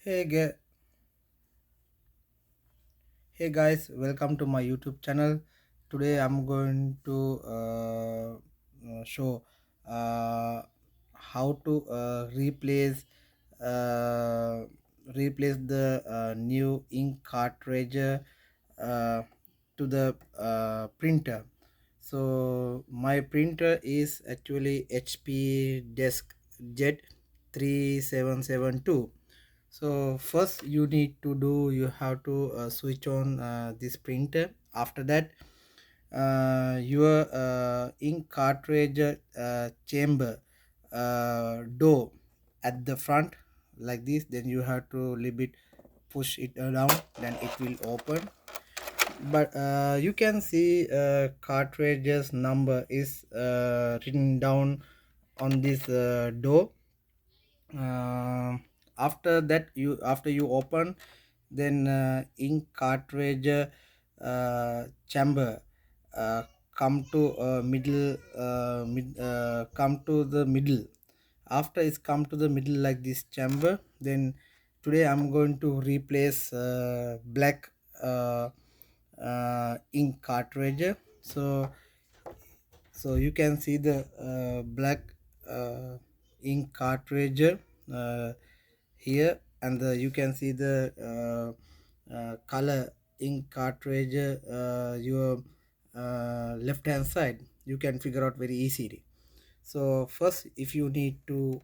Hey, hey guys, welcome to my YouTube channel. Today I'm going to show how to uh, replace the new ink cartridge uh, to the printer. So my printer is actually HP DeskJet 3772. So first you need to do, you have to switch on this printer. After that, your ink cartridge chamber door at the front like this, then you have to little bit push it down, then it will open. But you can see cartridges number is written down on this door. After that, after you open, then ink cartridge chamber uh, come to come to the middle. After it's come to the middle like this chamber, then today I'm going to replace black ink cartridge. So you can see the black ink cartridge here, and you can see the color ink cartridge your left hand side. You can figure out very easily. So first, if you need to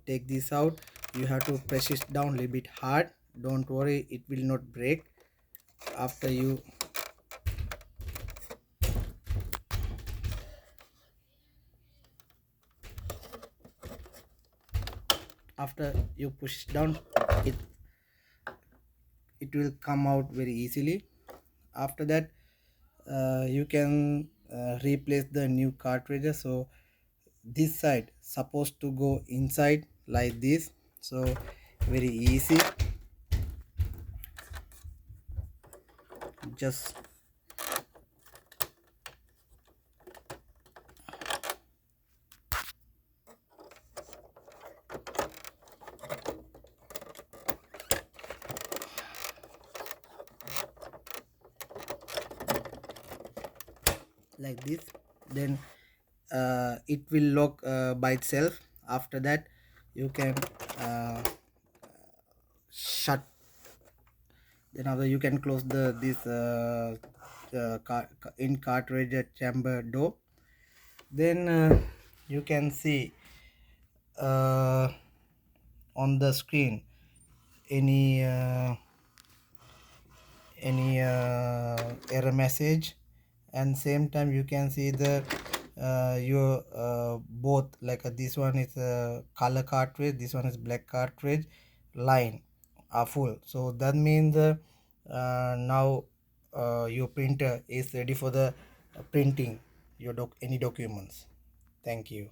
take this out, you have to press it down a little bit hard. Don't worry, it will not break. After you push down, it it will come out very easily. After that, you can replace the new cartridge. So this side supposed to go inside like this, so very easy. Just like this, then it will lock by itself. After that, you can shut, then after you can close the this in cartridge chamber door. Then you can see on the screen any error message, and same time you can see the your both, like this one is a color cartridge, this one is black cartridge, line are full. So that means now your printer is ready for the printing your any documents. Thank you.